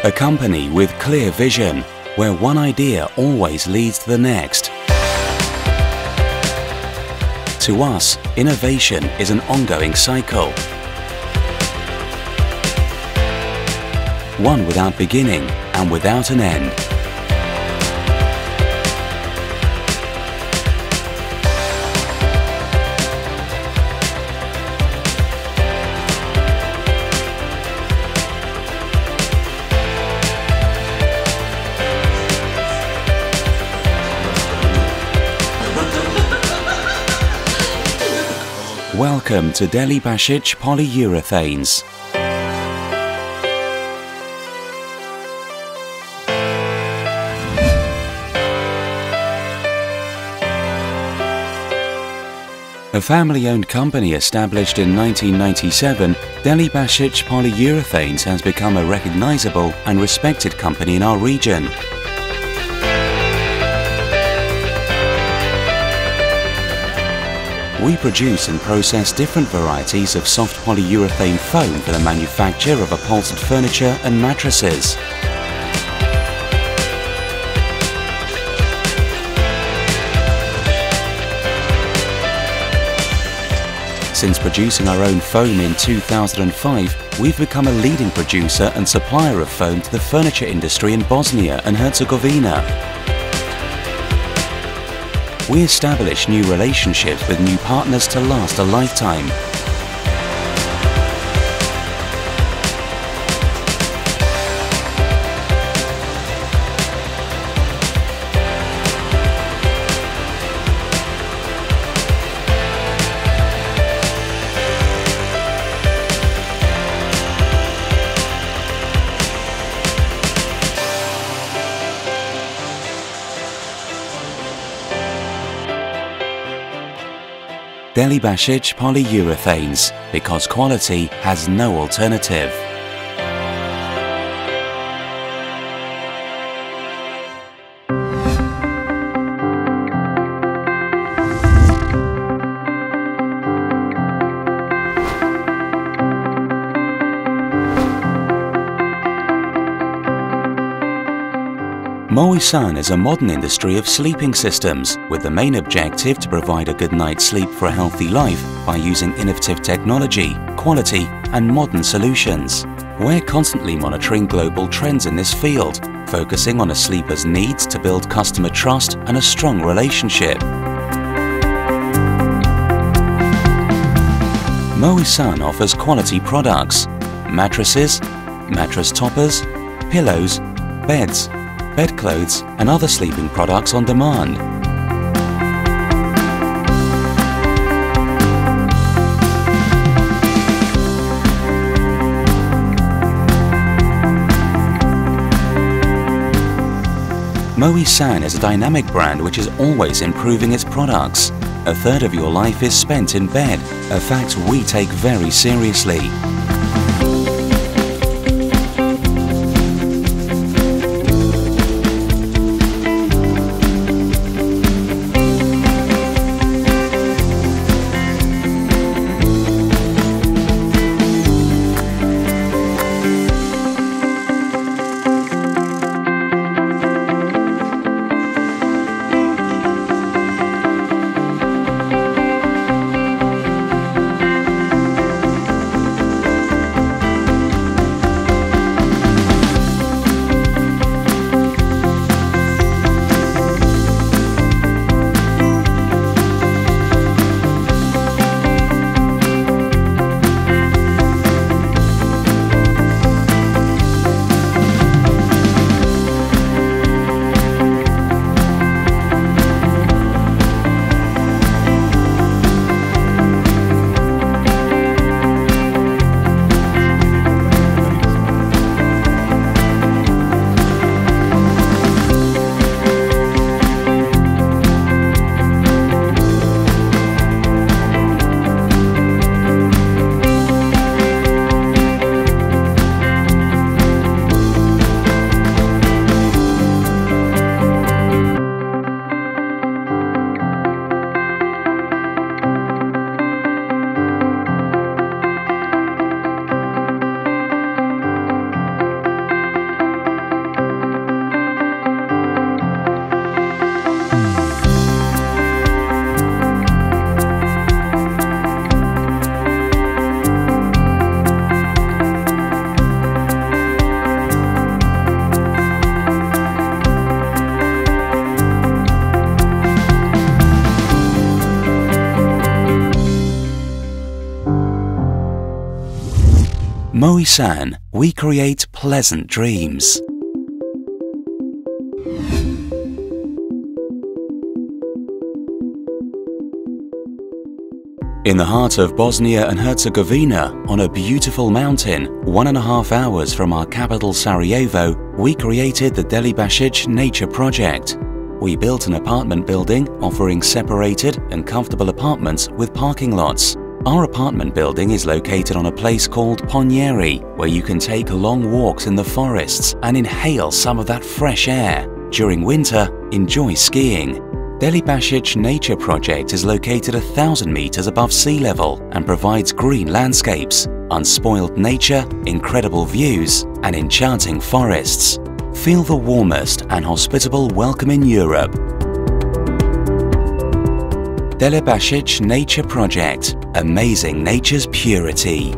A company with clear vision, where one idea always leads to the next. To us, innovation is an ongoing cycle. One without beginning and without an end. Welcome to Delhi Bashich Polyurethanes. A family-owned company established in 1997, Delhi Bashich Polyurethanes has become a recognizable and respected company in our region. We produce and process different varieties of soft polyurethane foam for the manufacture of upholstered furniture and mattresses. Since producing our own foam in 2005, we've become a leading producer and supplier of foam to the furniture industry in Bosnia and Herzegovina. We establish new relationships with new partners to last a lifetime. Delhi Bashich Polyurethanes, because quality has no alternative. MojSan is a modern industry of sleeping systems, with the main objective to provide a good night's sleep for a healthy life by using innovative technology, quality and modern solutions. We're constantly monitoring global trends in this field, focusing on a sleeper's needs to build customer trust and a strong relationship. MojSan offers quality products: mattresses, mattress toppers, pillows, beds, bedclothes and other sleeping products on demand. MojSan is a dynamic brand which is always improving its products. A third of your life is spent in bed, a fact we take very seriously. MojSan, we create pleasant dreams. In the heart of Bosnia and Herzegovina, on a beautiful mountain, 1.5 hours from our capital Sarajevo, we created the Delibasic Nature Project. We built an apartment building offering separated and comfortable apartments with parking lots. Our apartment building is located on a place called Ponjeri, where you can take long walks in the forests and inhale some of that fresh air. During winter, enjoy skiing. Delibasic Nature Project is located 1,000 meters above sea level and provides green landscapes, unspoiled nature, incredible views, and enchanting forests. Feel the warmest and hospitable welcome in Europe. Delibasic Nature Project, amazing nature's purity.